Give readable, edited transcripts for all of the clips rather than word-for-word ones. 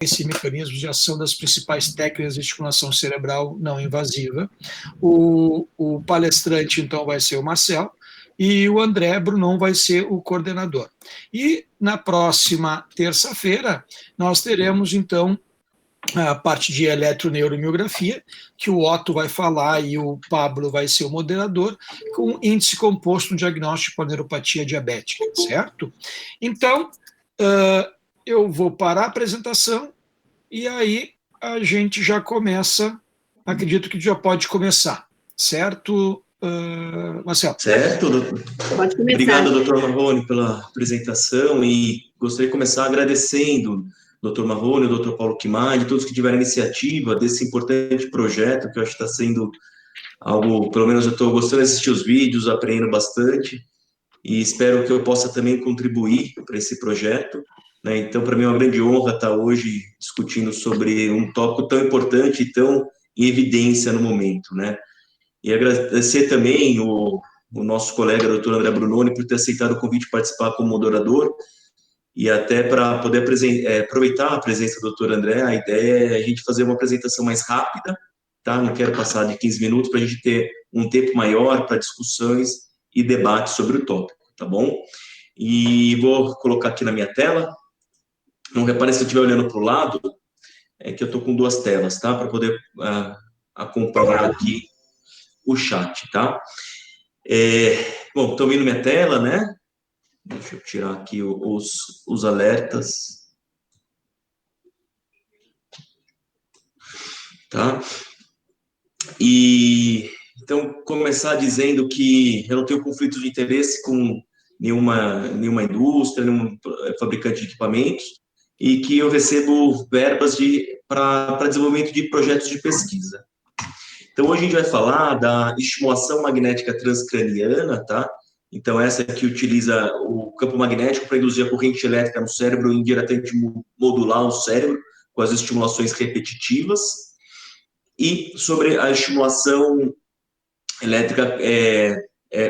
e mecanismos de ação das principais técnicas de estimulação cerebral não invasiva. O palestrante, então, vai ser o Marcel, e o André Brunon vai ser o coordenador. E na próxima terça-feira, nós teremos, então, a parte de eletroneuromiografia, que o Otto vai falar e o Pablo vai ser o moderador, com índice composto no diagnóstico para neuropatia diabética, certo? Então, eu vou parar a apresentação e aí a gente já começa, acredito que já pode começar, certo, Marcelo? Certo, pode começar. Obrigado, doutor Marrone, pela apresentação, e gostaria de começar agradecendo doutor Marrone, doutor Paulo Kimai, todos que tiveram iniciativa desse importante projeto, que eu acho que está sendo algo, pelo menos eu estou gostando de assistir os vídeos, aprendendo bastante, e espero que eu possa também contribuir para esse projeto, né? Então, para mim é uma grande honra estar hoje discutindo sobre um tópico tão importante e tão em evidência no momento, né? E agradecer também o nosso colega, doutor André Brunoni, por ter aceitado o convite de participar como moderador, e até para poder aproveitar a presença do doutor André, a ideia é a gente fazer uma apresentação mais rápida, tá? Não quero passar de 15 minutos, para a gente ter um tempo maior para discussões e debates sobre o tópico, tá bom? E vou colocar aqui na minha tela. Não repare se eu estiver olhando para o lado, é que eu estou com duas telas, tá? Para poder acompanhar aqui o chat, tá? Bom, estão vendo minha tela, né? Deixa eu tirar aqui os alertas. Tá? E, então, começar dizendo que eu não tenho conflito de interesse com nenhuma indústria, nenhum fabricante de equipamentos, e que eu recebo verbas para desenvolvimento de projetos de pesquisa. Então, hoje a gente vai falar da estimulação magnética transcraniana, tá? Então, essa que utiliza o campo magnético para induzir a corrente elétrica no cérebro e indiretamente modular o cérebro com as estimulações repetitivas. E sobre a estimulação elétrica,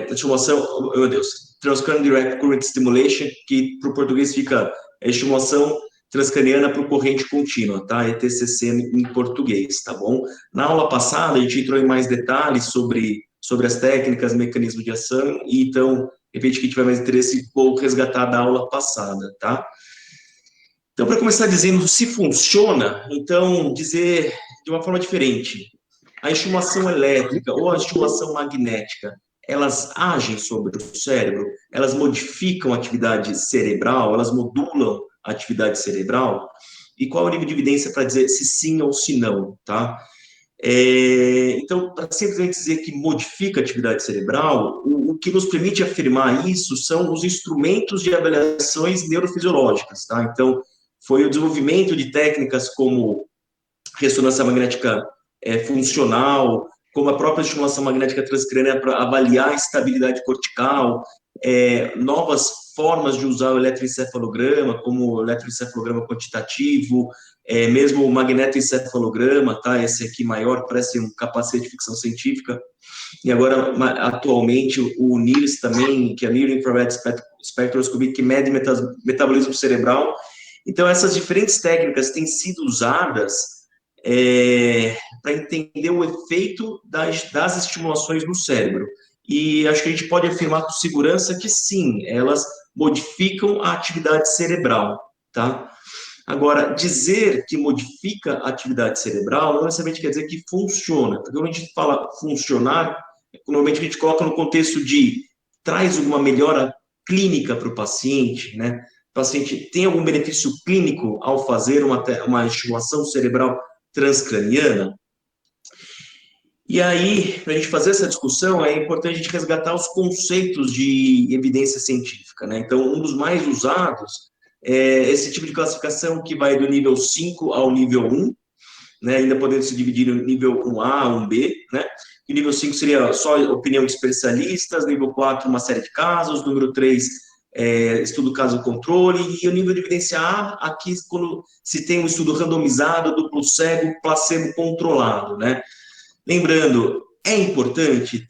estimulação, meu Deus, Transcranial Direct Current Stimulation, que para o português fica estimulação transcraniana por corrente contínua, tá? ETCC em português, tá bom? Na aula passada, a gente entrou em mais detalhes sobre as técnicas, mecanismos de ação, e então, de repente, quem tiver mais interesse, vou resgatar da aula passada, tá? Então, para começar dizendo se funciona, então, dizer de uma forma diferente, a estimulação elétrica ou a estimulação magnética, elas agem sobre o cérebro, elas modificam a atividade cerebral, elas modulam a atividade cerebral, e qual é o nível de evidência para dizer se sim ou se não, tá? Então, para simplesmente dizer que modifica a atividade cerebral, o que nos permite afirmar isso são os instrumentos de avaliações neurofisiológicas, tá? Então, foi o desenvolvimento de técnicas como ressonância magnética funcional, como a própria estimulação magnética transcraniana para avaliar a estabilidade cortical, novas formas de usar o eletroencefalograma, como o eletroencefalograma quantitativo, mesmo o magnetoencefalograma, tá? Esse aqui maior, parece um capacete de ficção científica, e agora, atualmente, o NIRS também, que é a Near Infrared Spectroscopy, que mede metabolismo cerebral. Então, essas diferentes técnicas têm sido usadas para entender o efeito das estimulações no cérebro. E acho que a gente pode afirmar com segurança que sim, elas modificam a atividade cerebral, tá? Agora, dizer que modifica a atividade cerebral não necessariamente quer dizer que funciona, porque quando a gente fala funcionar, normalmente a gente coloca no contexto de traz alguma melhora clínica para o paciente, né? O paciente tem algum benefício clínico ao fazer uma estimulação cerebral transcraniana? E aí, para a gente fazer essa discussão, é importante a gente resgatar os conceitos de evidência científica, né? Então, um dos mais usados é esse tipo de classificação que vai do nível 5 ao nível 1, né? Ainda podendo se dividir no nível 1A, 1B, né? E nível 5 seria só opinião de especialistas, nível 4, uma série de casos, número 3, estudo caso controle, e o nível de evidência A, aqui quando se tem um estudo randomizado, duplo cego, placebo controlado, né? Lembrando, é importante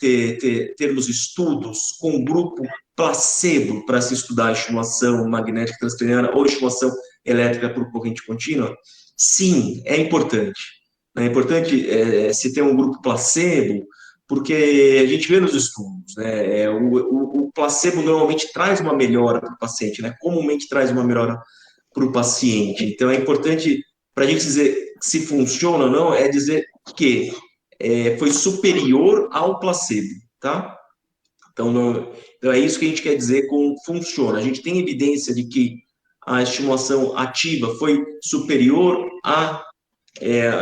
termos estudos com grupo placebo para se estudar a estimulação magnética transcraniana ou estimulação elétrica por corrente contínua? Sim, é importante. É importante se ter um grupo placebo, porque a gente vê nos estudos, né? O placebo normalmente traz uma melhora para o paciente, né? Comumente traz uma melhora para o paciente. Então, é importante, para a gente dizer se funciona ou não, é dizer que foi superior ao placebo, tá? Então, então, é isso que a gente quer dizer com funciona. A gente tem evidência de que a estimulação ativa foi superior à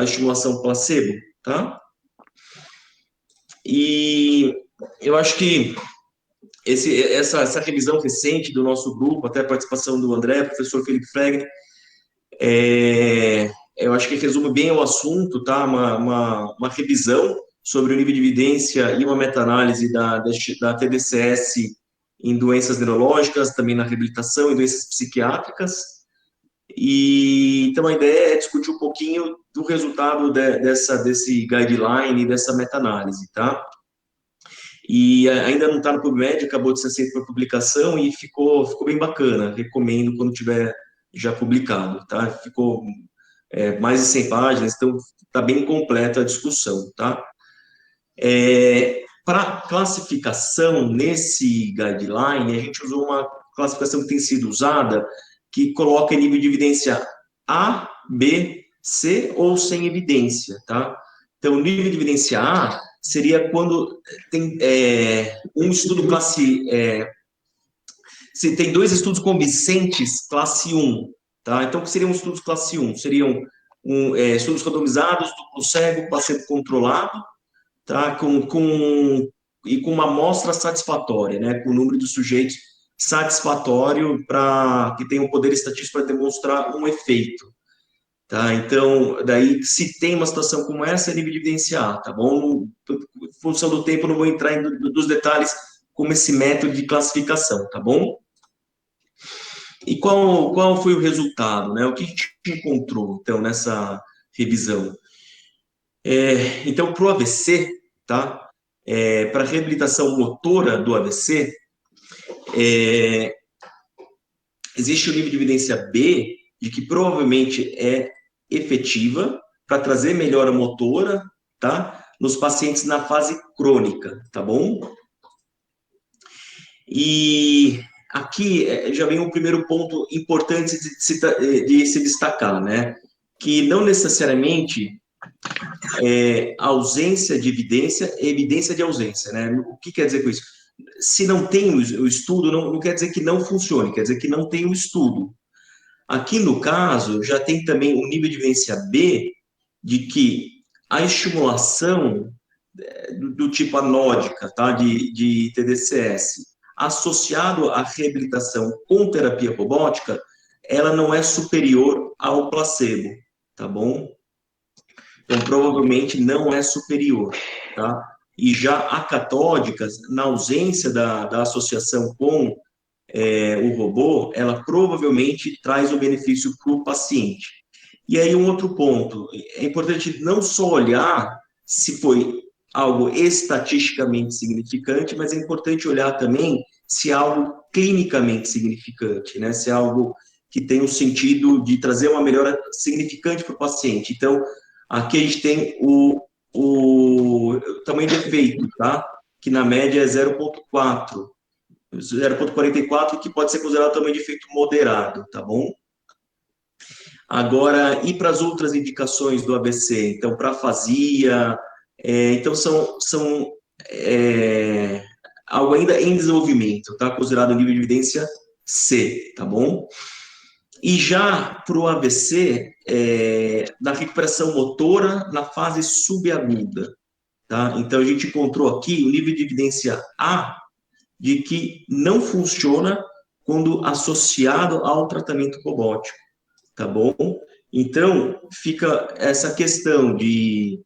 estimulação placebo, tá? E eu acho que essa revisão recente do nosso grupo, até a participação do André, professor Felipe Fregner, eu acho que resume bem o assunto, tá? Uma revisão sobre o nível de evidência e uma meta-análise da TDCS em doenças neurológicas, também na reabilitação e doenças psiquiátricas. E então a ideia é discutir um pouquinho do resultado desse guideline, dessa meta-análise, tá? E ainda não está no PubMed, acabou de ser aceito para publicação e ficou bem bacana. Recomendo quando tiver já publicado, tá? Ficou mais de 100 páginas, então está bem completa a discussão, tá? Para classificação nesse guideline, a gente usou uma classificação que tem sido usada, que coloca em nível de evidência A, B, C ou sem evidência, tá? Então, o nível de evidência A seria quando tem um estudo se tem 2 estudos convincentes, classe 1, tá? Então, o que seriam estudos classe 1? Seriam estudos randomizados, duplo cego, placebo controlado, tá? E com uma amostra satisfatória, né? Com o número de sujeitos satisfatório para que tenha um poder estatístico para demonstrar um efeito, tá? Então, daí, se tem uma situação como essa, é nível de evidência A, tá bom? Em função do tempo, não vou entrar nos detalhes como esse método de classificação, tá bom? E qual foi o resultado, né? O que a gente encontrou, então, nessa revisão? Então, para o AVC, tá? Para a reabilitação motora do AVC, existe o nível de evidência B, de que provavelmente é efetiva para trazer melhora motora, tá? Nos pacientes na fase crônica, tá bom? E aqui já vem um primeiro ponto importante de se destacar, né? Que não necessariamente ausência de evidência é evidência de ausência, né? O que quer dizer com isso? Se não tem o estudo, não quer dizer que não funcione, quer dizer que não tem o estudo. Aqui, no caso, já tem também o nível de evidência B, de que a estimulação do tipo anódica, tá? de TDCS, associado à reabilitação com terapia robótica, ela não é superior ao placebo, tá bom? Então, provavelmente não é superior, tá? E já a catódicas, na ausência da associação com o robô, ela provavelmente traz o benefício para o paciente. E aí, um outro ponto, é importante não só olhar se foi algo estatisticamente significante, mas é importante olhar também se é algo clinicamente significante, né? Se é algo que tem um sentido de trazer uma melhora significante para o paciente. Então, aqui a gente tem o tamanho de efeito, tá? Que na média é 0,4. 0,44, que pode ser considerado tamanho de efeito moderado, tá bom? Agora, e para as outras indicações do AVC? Então, para afasia, então são algo ainda em desenvolvimento, tá? Considerado nível de evidência C, tá bom? E já para o AVC, na recuperação motora na fase subaguda, tá? Então, a gente encontrou aqui o nível de evidência A, de que não funciona quando associado ao tratamento robótico, tá bom? Então, fica essa questão de...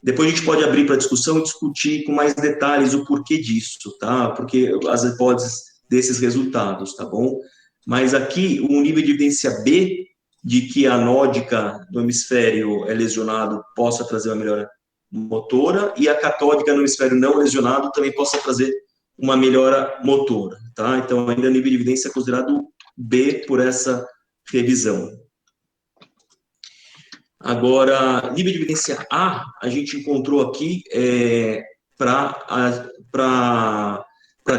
Depois a gente pode abrir para discussão e discutir com mais detalhes o porquê disso, tá? Porque as hipóteses desses resultados, tá bom? Mas aqui, o nível de evidência B, de que a anódica no hemisfério lesionado possa trazer uma melhora motora, e a catódica no hemisfério não lesionado também possa trazer uma melhora motora, tá? Então, ainda o nível de evidência é considerado B por essa revisão. Agora, nível de evidência A gente encontrou aqui para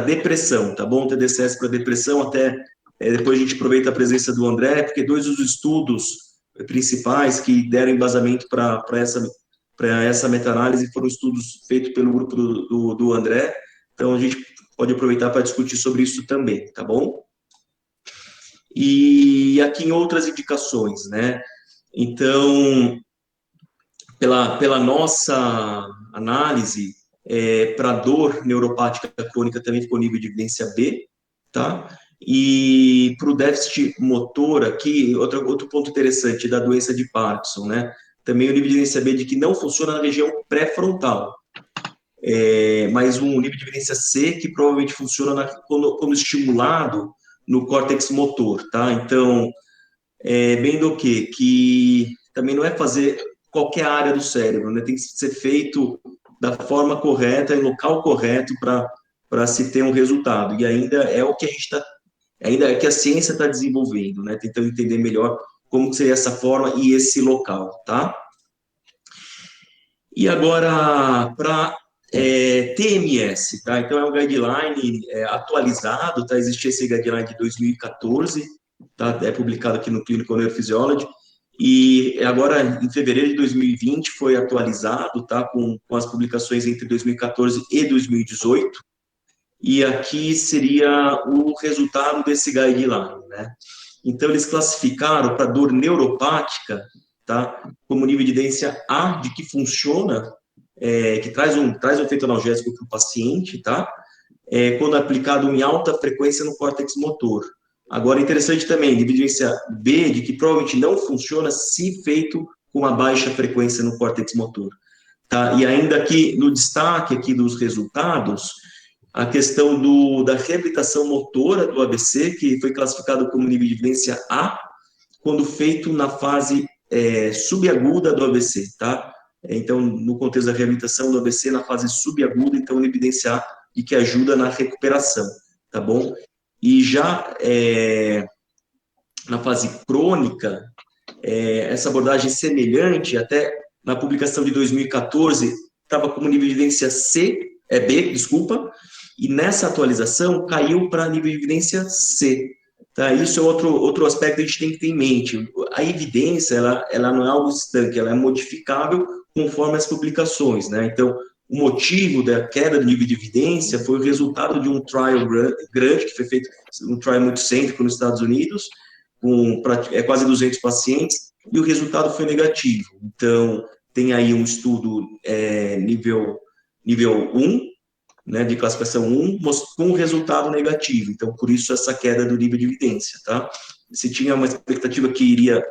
depressão, tá bom? TDCS para depressão, até depois a gente aproveita a presença do André, porque dois dos estudos principais que deram embasamento para essa meta-análise foram estudos feitos pelo grupo do André, então a gente pode aproveitar para discutir sobre isso também, tá bom? E aqui em outras indicações, né? Então, pela nossa análise, para dor neuropática crônica também ficou nível de evidência B, tá? E para o déficit motor aqui, outro ponto interessante da doença de Parkinson, né? Também o nível de evidência B de que não funciona na região pré-frontal. Mas um nível de evidência C que provavelmente funciona quando estimulado no córtex motor, tá? Então, bem do que também não é fazer qualquer área do cérebro, né? Tem que ser feito da forma correta, em local correto para se ter um resultado. E ainda é o que a gente está, ainda é que a ciência está desenvolvendo, né? Tentando entender melhor como seria essa forma e esse local, tá? E agora, para TMS, tá? Então, é um guideline atualizado, tá? Existe esse guideline de 2014, tá? É publicado aqui no Clinical Neurophysiology, e agora, em fevereiro de 2020, foi atualizado, tá? Com as publicações entre 2014 e 2018, e aqui seria o resultado desse guideline, né? Então, eles classificaram para dor neuropática, tá? Como nível de evidência A, de que funciona, que traz um efeito analgésico para o paciente, tá? Quando aplicado em alta frequência no córtex motor. Agora, interessante também, nível de evidência B, de que provavelmente não funciona se feito com uma baixa frequência no córtex motor. Tá? E ainda aqui, no destaque aqui dos resultados, a questão da reabilitação motora do AVC, que foi classificado como nível de evidência A, quando feito na fase subaguda do AVC, tá? Então, no contexto da reabilitação do AVC, na fase subaguda, então, evidência A, e que ajuda na recuperação, tá bom? E já na fase crônica, essa abordagem semelhante, até na publicação de 2014, estava como nível de evidência B, desculpa, e nessa atualização caiu para nível de evidência C. Tá? Isso é outro aspecto que a gente tem que ter em mente. A evidência, ela não é algo estanque, ela é modificável conforme as publicações, né? Então, o motivo da queda do nível de evidência foi o resultado de um trial grande, que foi feito, um trial muito cêntrico nos Estados Unidos, com quase 200 pacientes, e o resultado foi negativo. Então, tem aí um estudo nível 1, né, de classificação 1, com resultado negativo. Então, por isso, essa queda do nível de evidência, tá? Se tinha uma expectativa que iria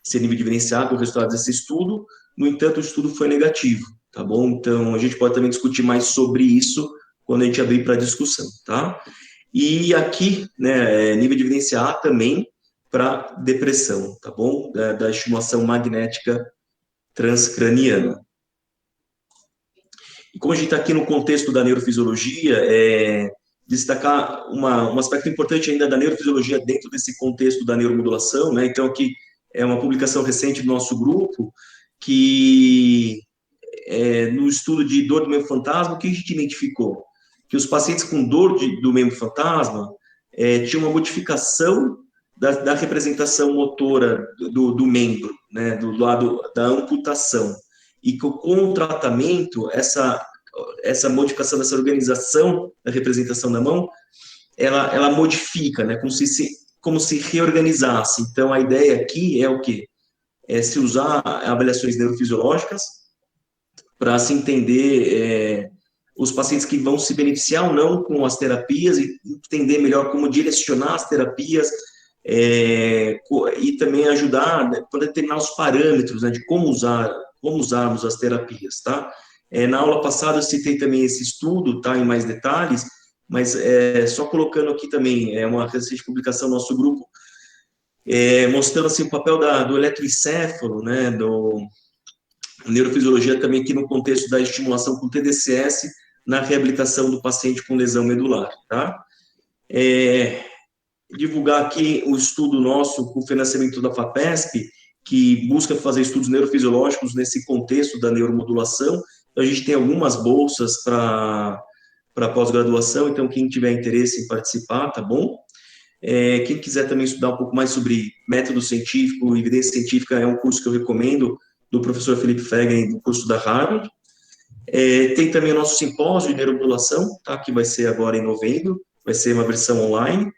ser nível de evidência A com o resultado desse estudo, no entanto, o estudo foi negativo, tá bom? Então, a gente pode também discutir mais sobre isso quando a gente abrir para discussão, tá? E aqui, né, nível de evidência A também para depressão, tá bom? Da estimulação magnética transcraniana. E como a gente está aqui no contexto da neurofisiologia, destacar um aspecto importante ainda da neurofisiologia dentro desse contexto da neuromodulação, né? Então, aqui é uma publicação recente do nosso grupo, que no estudo de dor do membro fantasma, o que a gente identificou? Que os pacientes com dor do membro fantasma tinham uma modificação da representação motora do membro, né, do lado da amputação. E que com o tratamento, essa modificação dessa organização da representação da mão, ela modifica, né, como se reorganizasse. Então, a ideia aqui é o quê? É se usar avaliações neurofisiológicas para se entender os pacientes que vão se beneficiar ou não com as terapias e entender melhor como direcionar as terapias e também ajudar para determinar os parâmetros, né, de como usarmos as terapias, tá? Na aula passada eu citei também esse estudo, tá, em mais detalhes, mas só colocando aqui também, uma recente publicação do nosso grupo, mostrando assim, o papel do eletroencefalo, né, do neurofisiologia também aqui no contexto da estimulação com TDCS na reabilitação do paciente com lesão medular, tá? Divulgar aqui o estudo nosso com financiamento da FAPESP, que busca fazer estudos neurofisiológicos nesse contexto da neuromodulação. Então, a gente tem algumas bolsas para pós-graduação, então quem tiver interesse em participar, tá bom? Quem quiser também estudar um pouco mais sobre método científico, evidência científica, é um curso que eu recomendo, do professor Felipe Feggen, do curso da Harvard. Tem também o nosso simpósio de neuromodulação, tá, que vai ser agora em novembro, vai ser uma versão online.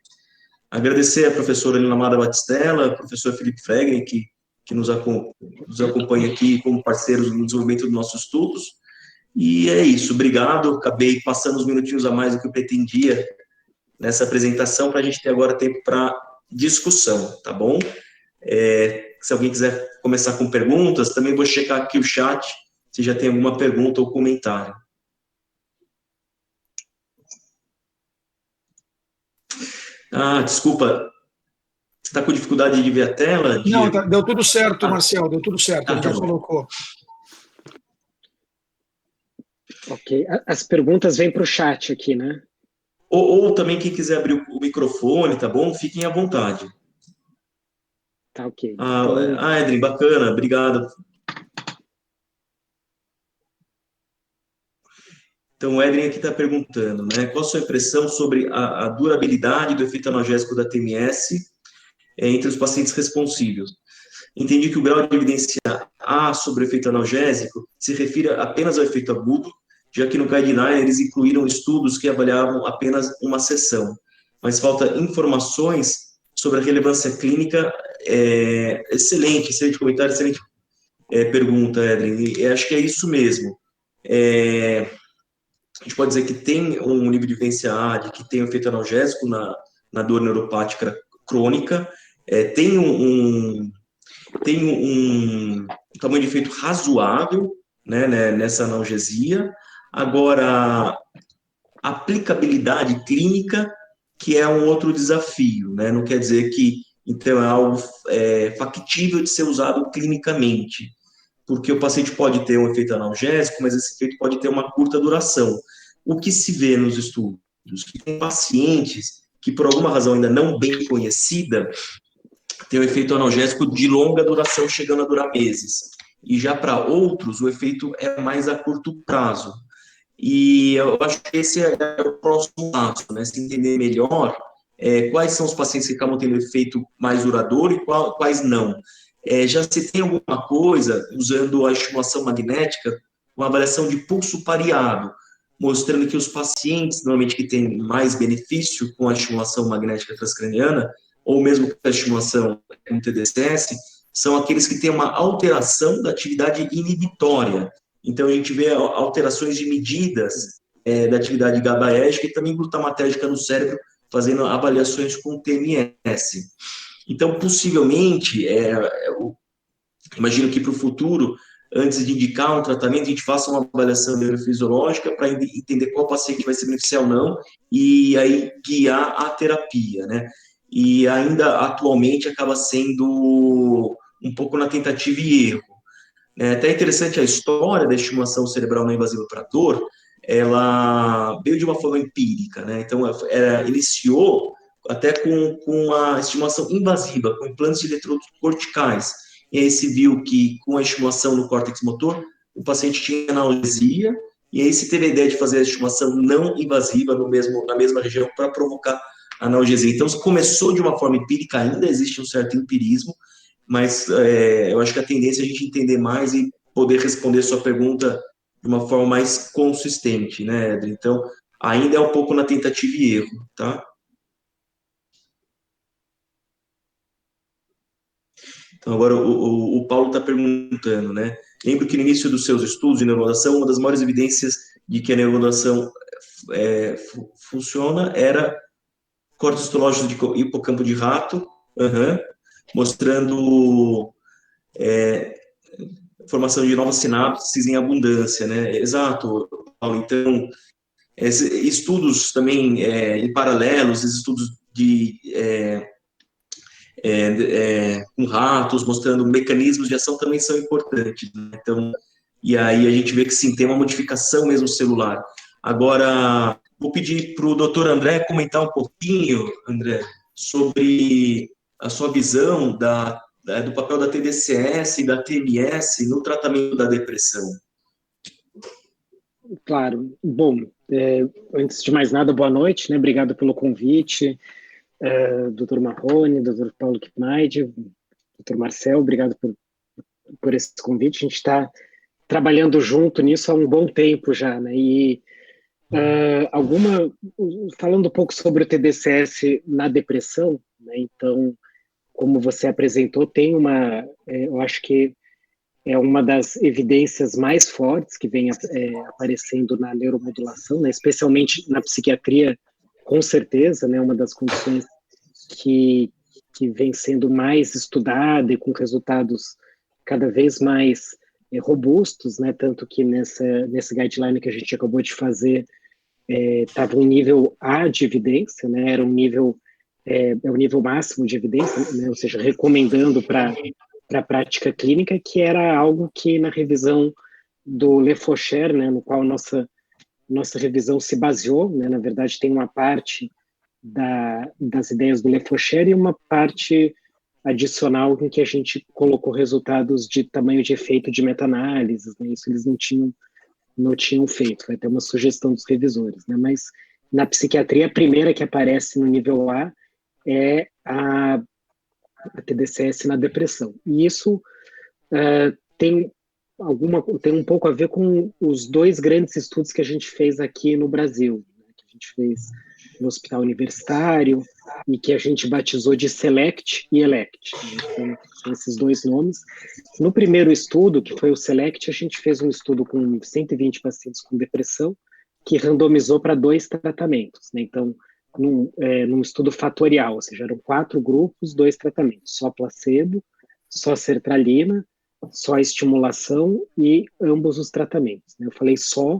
Agradecer a professora Lina Amada Batistella, ao professor Felipe Feggen, que nos acompanha aqui como parceiros no desenvolvimento dos nossos estudos. E é isso, obrigado. Acabei passando uns minutinhos a mais do que eu pretendia nessa apresentação, para a gente ter agora tempo para discussão, tá bom? Se alguém quiser começar com perguntas, também vou checar aqui o chat, se já tem alguma pergunta ou comentário. Desculpa, você está com dificuldade de ver a tela, Diego? Não, deu tudo certo, Marcel, deu tudo certo, ele já colocou. Ok, as perguntas vêm para o chat aqui, né? Ou também quem quiser abrir o microfone, tá bom? Fiquem à vontade. Tá, ok. Edrin, bacana, obrigado. Então, o Edrin aqui está perguntando, né? Qual a sua impressão sobre a durabilidade do efeito analgésico da TMS entre os pacientes responsivos? Entendi que o grau de evidência A sobre o efeito analgésico se refere apenas ao efeito agudo, já que no guideline eles incluíram estudos que avaliavam apenas uma sessão. Mas falta informações sobre a relevância clínica. Excelente comentário, excelente pergunta, Edrin. E acho que é isso mesmo. A gente pode dizer que tem um nível de evidência A, de que tem um efeito analgésico na dor neuropática crônica, tem um tamanho de efeito razoável, né, nessa analgesia. Agora, aplicabilidade clínica, que é um outro desafio, né? Não quer dizer que, então, é algo factível de ser usado clinicamente, porque o paciente pode ter um efeito analgésico, mas esse efeito pode ter uma curta duração. O que se vê nos estudos? Que tem pacientes que, por alguma razão ainda não bem conhecida, tem um efeito analgésico de longa duração, chegando a durar meses. E já para outros, o efeito é mais a curto prazo. E eu acho que esse é o próximo passo, né? Se entender melhor quais são os pacientes que acabam tendo efeito mais duradouro e quais não. Já se tem alguma coisa, usando a estimulação magnética, uma avaliação de pulso pareado, mostrando que os pacientes, normalmente, que têm mais benefício com a estimulação magnética transcraniana, ou mesmo com a estimulação com TDCS, são aqueles que têm uma alteração da atividade inibitória. Então, a gente vê alterações de medidas da atividade GABAérgica e também glutamatérgica no cérebro, fazendo avaliações com TMS. Então, possivelmente, imagino que para o futuro, antes de indicar um tratamento, a gente faça uma avaliação neurofisiológica para entender qual paciente vai se beneficiar ou não, e aí guiar a terapia, né? E ainda, atualmente, acaba sendo um pouco na tentativa e erro. É até interessante a história da estimulação cerebral não invasiva para dor, ela veio de uma forma empírica, né? Então, iniciou até com a estimulação invasiva, com implantes de eletrodos corticais. E aí se viu que, com a estimulação no córtex motor, o paciente tinha analgesia, e aí se teve a ideia de fazer a estimulação não invasiva na mesma região para provocar analgesia. Então, começou de uma forma empírica, ainda existe um certo empirismo, mas eu acho que a tendência é a gente entender mais e poder responder a sua pergunta de uma forma mais consistente, né, Edri? Então, ainda é um pouco na tentativa e erro, tá? Então, agora o Paulo está perguntando, né? Lembro que no início dos seus estudos de neuromodulação, uma das maiores evidências de que a neuromodulação funciona era cortes histológicos de hipocampo de rato, mostrando formação de novas sinapses em abundância, né? Exato, Paulo. Então, estudos também em paralelos, estudos com ratos, mostrando mecanismos de ação também são importantes, né? Então, e aí a gente vê que sim, tem uma modificação mesmo celular. Agora, vou pedir para o doutor André comentar um pouquinho, André, sobre a sua visão da do papel da TDCS e da TMS no tratamento da depressão? Claro. Bom, antes de mais nada, boa noite, né? Obrigado pelo convite, Dr. Marrone, Dr. Paulo Kipmaide, Dr. Marcel, obrigado por esse convite. A gente está trabalhando junto nisso há um bom tempo já, né? E falando um pouco sobre o TDCS na depressão, né? Então, como você apresentou, tem eu acho que é uma das evidências mais fortes que vem aparecendo na neuromodulação, né? Especialmente na psiquiatria, com certeza, né? Uma das condições que vem sendo mais estudada e com resultados cada vez mais robustos, né? Tanto que nesse guideline que a gente acabou de fazer estava um nível A de evidência, né? Era um nível o nível máximo de evidência, né? Ou seja, recomendando para a prática clínica, que era algo que na revisão do Le Faucher, né? No qual nossa revisão se baseou, né? Na verdade, tem uma parte das ideias do Le Faucher e uma parte adicional em que a gente colocou resultados de tamanho de efeito de meta-análises, né? Isso eles não tinham feito, vai ter uma sugestão dos revisores, né? Mas na psiquiatria, a primeira que aparece no nível A é a TDCS na depressão. E isso tem um pouco a ver com os dois grandes estudos que a gente fez aqui no Brasil, né? Que a gente fez no Hospital Universitário e que a gente batizou de SELECT e ELECT, né? Então, são esses dois nomes. No primeiro estudo, que foi o SELECT, a gente fez um estudo com 120 pacientes com depressão, que randomizou para 2 tratamentos, né? Então, num estudo fatorial, ou seja, eram 4 grupos, 2 tratamentos, só placebo, só sertralina, só estimulação e ambos os tratamentos, né? Eu falei só,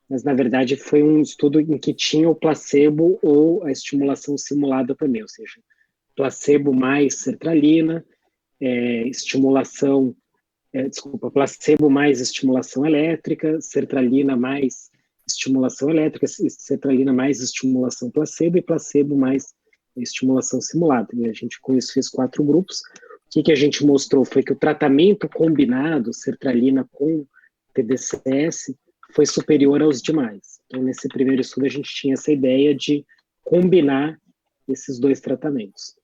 mas na verdade foi um estudo em que tinha o placebo ou a estimulação simulada também, ou seja, placebo mais sertralina, placebo mais estimulação elétrica, sertralina mais estimulação elétrica, sertralina mais estimulação placebo e placebo mais estimulação simulada. E a gente com isso fez 4 grupos. O que a gente mostrou foi que o tratamento combinado, sertralina com TDCS, foi superior aos demais. Então, nesse primeiro estudo, a gente tinha essa ideia de combinar esses 2 tratamentos.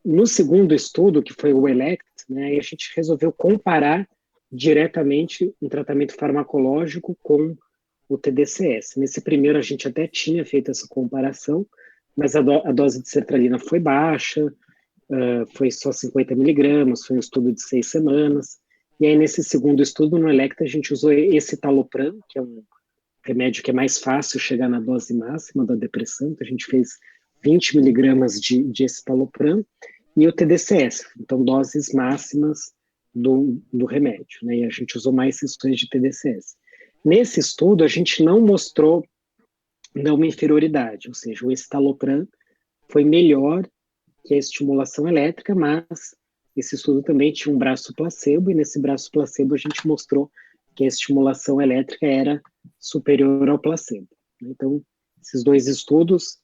No segundo estudo, que foi o ELECT, né, a gente resolveu comparar diretamente um tratamento farmacológico com o TDCS. Nesse primeiro, a gente até tinha feito essa comparação, mas a dose de sertralina foi baixa, foi só 50 miligramas, foi um estudo de 6 semanas. E aí, nesse segundo estudo, no ELECT, a gente usou escitalopram, que é um remédio que é mais fácil chegar na dose máxima da depressão, então a gente fez 20 miligramas de escitalopram, e o TDCS, então doses máximas do remédio, né? E a gente usou mais sessões de TDCS. Nesse estudo, a gente não mostrou não inferioridade, ou seja, o escitalopram foi melhor que a estimulação elétrica, mas esse estudo também tinha um braço placebo, e nesse braço placebo a gente mostrou que a estimulação elétrica era superior ao placebo. Então, esses 2 estudos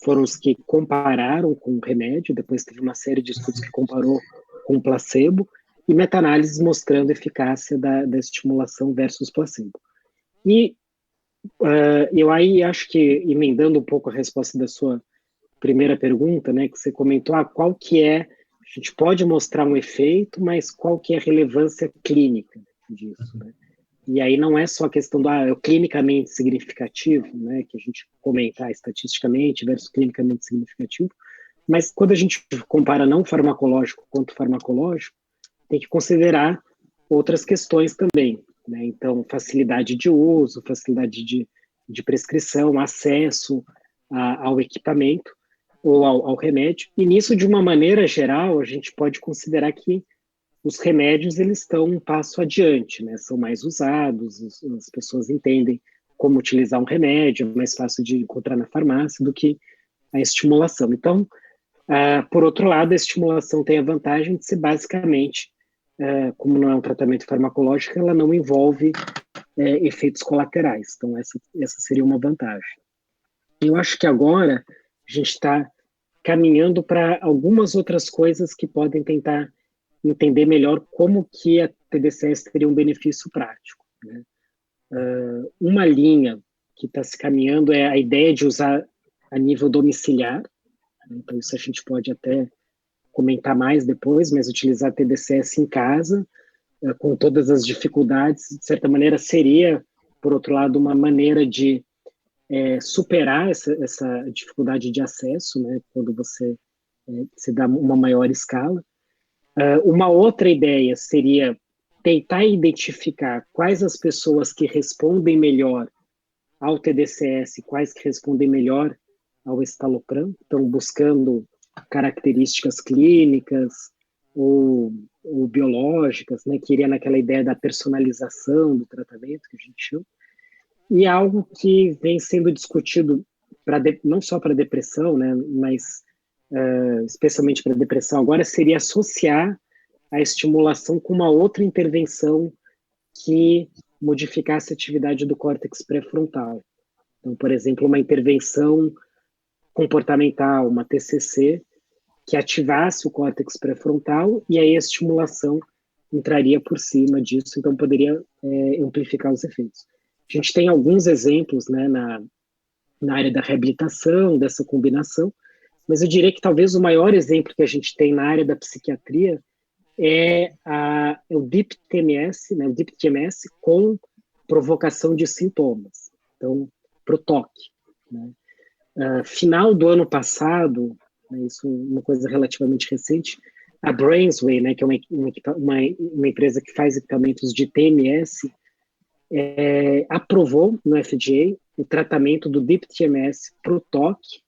foram os que compararam com o remédio, depois teve uma série de estudos que comparou com o placebo, e meta-análises mostrando a eficácia da estimulação versus placebo. E eu aí acho que, emendando um pouco a resposta da sua primeira pergunta, né, que você comentou, qual que é, a gente pode mostrar um efeito, mas qual que é a relevância clínica disso, né? E aí não é só a questão do é clinicamente significativo, né, que a gente comenta estatisticamente versus clinicamente significativo, mas quando a gente compara não farmacológico quanto farmacológico, tem que considerar outras questões também, né? Então, facilidade de uso, facilidade de prescrição, acesso ao equipamento ou ao remédio. E nisso, de uma maneira geral, a gente pode considerar que os remédios eles estão um passo adiante, né? São mais usados, as pessoas entendem como utilizar um remédio, é mais fácil de encontrar na farmácia do que a estimulação. Então, por outro lado, a estimulação tem a vantagem de ser basicamente, como não é um tratamento farmacológico, ela não envolve efeitos colaterais. Então, essa seria uma vantagem. Eu acho que agora a gente está caminhando para algumas outras coisas que podem tentar entender melhor como que a TDCS teria um benefício prático, né? Uma linha que está se caminhando é a ideia de usar a nível domiciliar, né? Então isso a gente pode até comentar mais depois, mas utilizar a TDCS em casa, com todas as dificuldades, de certa maneira seria, por outro lado, uma maneira de superar essa dificuldade de acesso, né, quando você se dá uma maior escala. Uma outra ideia seria tentar identificar quais as pessoas que respondem melhor ao TDCS, quais que respondem melhor ao estalopram, então buscando características clínicas ou biológicas, né, que iria naquela ideia da personalização do tratamento, que a gente chama, e algo que vem sendo discutido não só para depressão, né, mas especialmente para depressão agora, seria associar a estimulação com uma outra intervenção que modificasse a atividade do córtex pré-frontal. Então, por exemplo, uma intervenção comportamental, uma TCC, que ativasse o córtex pré-frontal e aí a estimulação entraria por cima disso, então poderia amplificar os efeitos. A gente tem alguns exemplos, né, na área da reabilitação, dessa combinação, mas eu diria que talvez o maior exemplo que a gente tem na área da psiquiatria é o DIP-TMS, né, o DIP-TMS com provocação de sintomas, então, para o toque, né. Final do ano passado, né, isso é uma coisa relativamente recente, a Brainsway, né, que é uma empresa que faz equipamentos de TMS, aprovou no FDA o tratamento do DIP-TMS para o toque,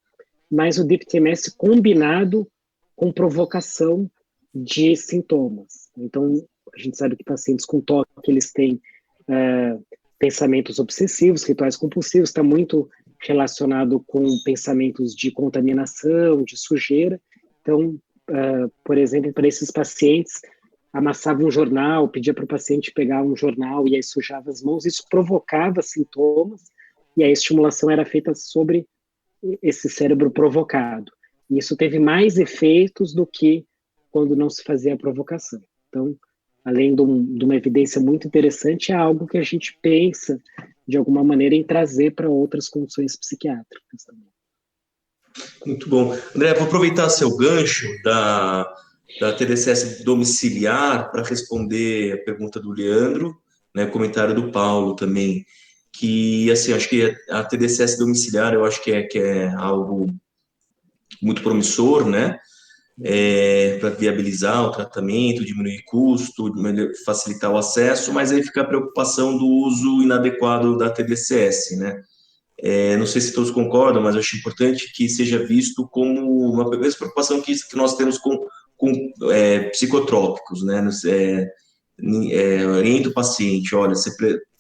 mas o DIP-TMS combinado com provocação de sintomas. Então, a gente sabe que pacientes com toque, eles têm pensamentos obsessivos, rituais compulsivos, está muito relacionado com pensamentos de contaminação, de sujeira. Então, por exemplo, para esses pacientes, amassava um jornal, pedia para o paciente pegar um jornal e aí sujava as mãos, isso provocava sintomas e a estimulação era feita sobre esse cérebro provocado. E isso teve mais efeitos do que quando não se fazia a provocação. Então, além de uma evidência muito interessante, é algo que a gente pensa, de alguma maneira, em trazer para outras condições psiquiátricas também. Muito bom. André, vou aproveitar seu gancho da TDCS domiciliar para responder a pergunta do Leandro, né, comentário do Paulo também, que, assim, acho que a TDCS domiciliar, eu acho que é algo muito promissor, né, para viabilizar o tratamento, diminuir custo, facilitar o acesso, mas aí fica a preocupação do uso inadequado da TDCS, né. Não sei se todos concordam, mas eu acho importante que seja visto como uma mesma preocupação que nós temos com psicotrópicos, né? Orienta o paciente, olha, você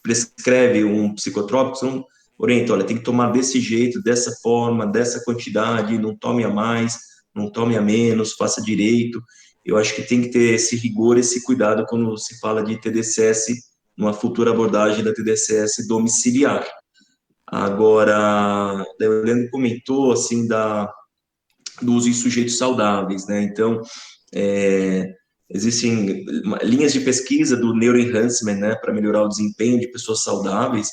prescreve um psicotrópico, você não orienta, olha, tem que tomar desse jeito, dessa forma, dessa quantidade, não tome a mais, não tome a menos, faça direito. Eu acho que tem que ter esse rigor, esse cuidado quando se fala de TDCS, numa futura abordagem da TDCS domiciliar. Agora, o Leandro comentou, assim, do uso em sujeitos saudáveis, né? Então, existem linhas de pesquisa do neuroenhancement, né, para melhorar o desempenho de pessoas saudáveis.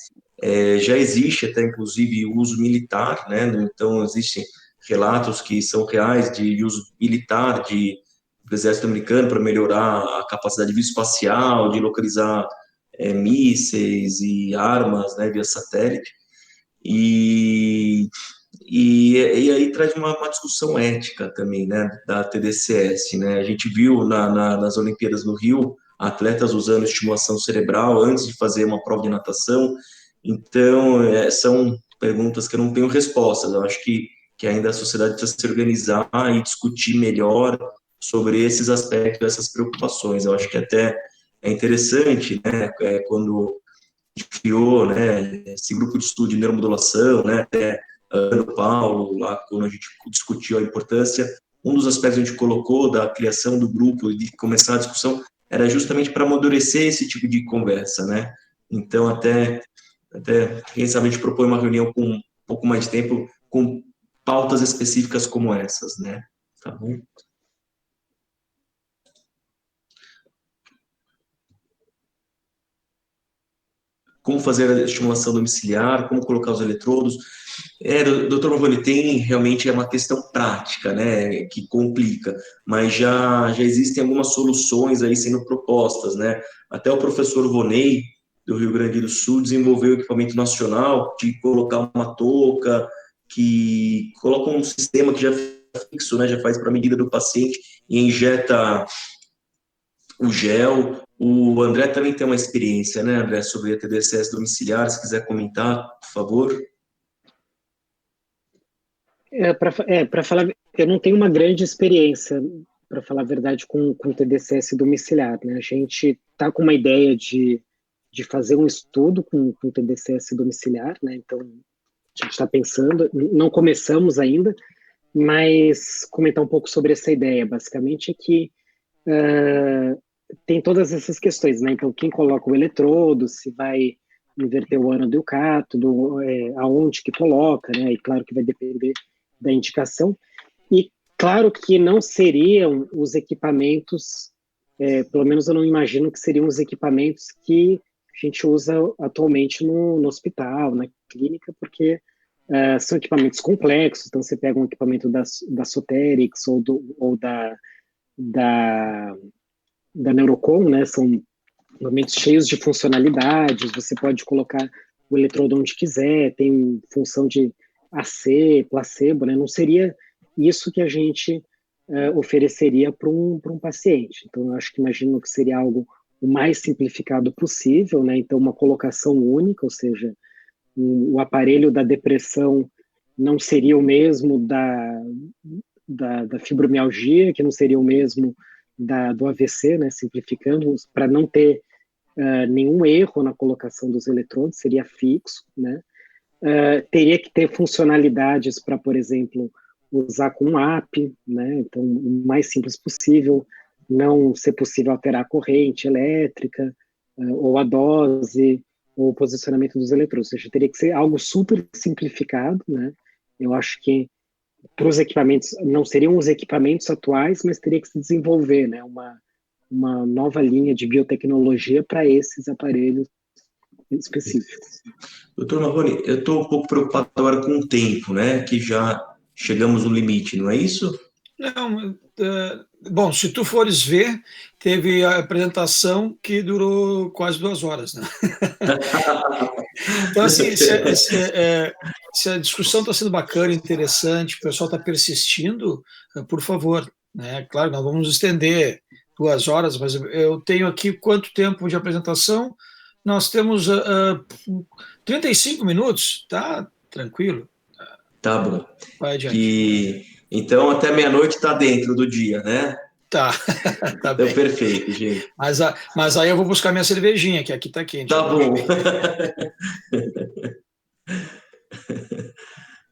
Já existe até, inclusive, o uso militar, né? Então, existem relatos que são reais de uso militar do exército americano para melhorar a capacidade espacial, de localizar mísseis e armas, né, via satélite. E aí traz uma discussão ética também, né, da TDCS, né? A gente viu nas Olimpíadas do Rio atletas usando estimulação cerebral antes de fazer uma prova de natação. Então, são perguntas que eu não tenho respostas. Eu acho que ainda a sociedade precisa se organizar e discutir melhor sobre esses aspectos, essas preocupações. Eu acho que até é interessante, né, quando criou, né, esse grupo de estudo de neuromodulação, né, até Ana Paulo, lá quando a gente discutiu a importância, um dos aspectos que a gente colocou da criação do grupo e de começar a discussão era justamente para amadurecer esse tipo de conversa, né? Então, até quem sabe a gente propõe uma reunião com um pouco mais de tempo com pautas específicas como essas, né? Tá bom? Como fazer a estimulação domiciliar, como colocar os eletrodos. Doutor Marrone, tem realmente uma questão prática, né, que complica, mas já existem algumas soluções aí sendo propostas, né? Até o professor Vonei, do Rio Grande do Sul, desenvolveu um equipamento nacional de colocar uma touca, que coloca um sistema que já é fixo, né, já faz para a medida do paciente e injeta o gel. O André também tem uma experiência, né, André, sobre a TDCS domiciliar, se quiser comentar, por favor. Para falar, eu não tenho uma grande experiência, para falar a verdade, com TDCS domiciliar, né? A gente está com uma ideia de fazer um estudo com TDCS domiciliar, né? Então, a gente está pensando, não começamos ainda, mas comentar um pouco sobre essa ideia. Basicamente é que tem todas essas questões, né? Então, quem coloca o eletrodo, se vai inverter o ânodo e o cátodo, aonde que coloca, né? E claro que vai depender da indicação. E claro que não seriam os equipamentos, pelo menos eu não imagino que seriam os equipamentos que a gente usa atualmente no hospital, na clínica, porque são equipamentos complexos. Então, você pega um equipamento da Soterix ou da Neurocon, né? São equipamentos cheios de funcionalidades, você pode colocar o eletrodo onde quiser, tem função de AC, placebo, né? Não seria isso que a gente ofereceria para um paciente. Então, eu acho que imagino que seria algo o mais simplificado possível, né? Então, uma colocação única, ou seja, o aparelho da depressão não seria o mesmo da fibromialgia, que não seria o mesmo do AVC, né? Simplificando, para não ter nenhum erro na colocação dos eletrodos, seria fixo, né? Teria que ter funcionalidades para, por exemplo, usar com um app, né? Então, o mais simples possível, não ser possível alterar a corrente elétrica, ou a dose, ou o posicionamento dos eletrodos. Ou seja, teria que ser algo super simplificado, né? Eu acho que para os equipamentos, não seriam os equipamentos atuais, mas teria que se desenvolver, né? Uma nova linha de biotecnologia para esses aparelhos específicos. Doutor Marrone, eu estou um pouco preocupado agora com o tempo, né? Que já chegamos no limite, não é isso? Não, bom, se tu fores ver, teve a apresentação que durou quase 2 horas, né? Então, assim, se a discussão está sendo bacana, interessante, o pessoal está persistindo, por favor, né? Claro, nós vamos estender 2 horas, mas eu tenho aqui quanto tempo de apresentação? Nós temos 35 minutos, tá? Tranquilo. Tá bom. Vai adiante. Então, até meia-noite está dentro do dia, né? Tá, tá Então, bem. perfeito, gente. Mas aí eu vou buscar minha cervejinha, que aqui tá quente. Tá bom.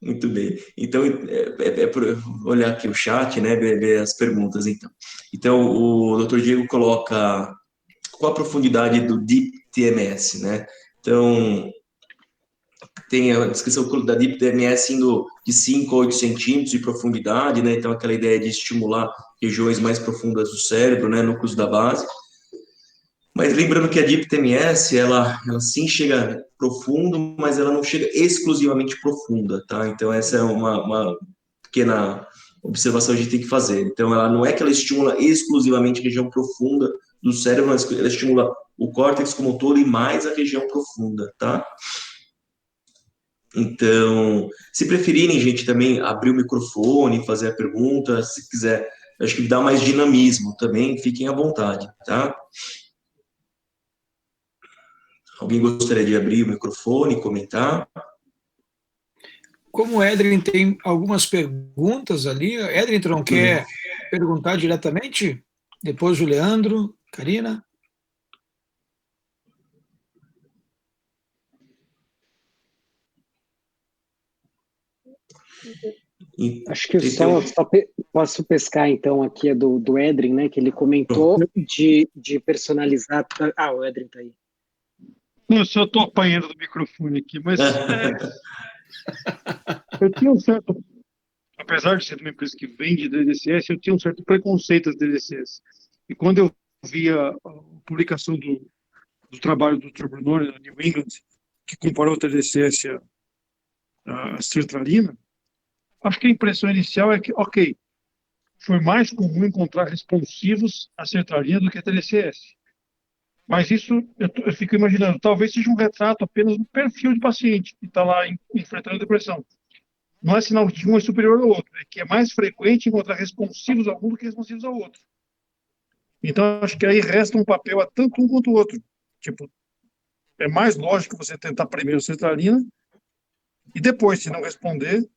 Muito bem. Então, por olhar aqui o chat, né, ver as perguntas, então. Então, o Dr. Diego coloca qual a profundidade do Deep TMS, né? Então, tem a descrição da Deep TMS indo de 5 a 8 centímetros de profundidade, né? Então, aquela ideia de estimular regiões mais profundas do cérebro, né, núcleos da base. Mas lembrando que a Deep TMS, ela sim chega profundo, mas ela não chega exclusivamente profunda, tá? Então, essa é uma pequena observação que a gente tem que fazer. Então, ela não é que ela estimula exclusivamente a região profunda do cérebro, mas ela estimula o córtex como um todo e mais a região profunda, tá? Então, se preferirem, gente, também abrir o microfone, fazer a pergunta, se quiser, acho que dá mais dinamismo também, fiquem à vontade, tá? Alguém gostaria de abrir o microfone e comentar? Como o Edrin tem algumas perguntas ali, Edrin, tu não quer perguntar diretamente? Depois o Leandro, Karina? Acho que posso pescar, então, aqui do Edrin, né, que ele comentou de personalizar... o Edrin está aí. Não, só estou apanhando do microfone aqui, mas eu tinha um certo apesar de ser uma empresa que vende DDCS, eu tinha um certo preconceito das DDCS. E quando eu via a publicação do trabalho do Dr. Brunoni na New England, que comparou a TDCS à sertralina, acho que a impressão inicial é que, ok, foi mais comum encontrar responsivos à sertralina do que a TDCS. Mas isso, eu fico imaginando, talvez seja um retrato apenas do perfil de paciente que está lá enfrentando depressão. Não é sinal que um é superior ao outro, é que é mais frequente encontrar responsivos a um do que responsivos ao outro. Então, acho que aí resta um papel a tanto um quanto o outro. Tipo, é mais lógico você tentar primeiro sertralina e depois, se não responder,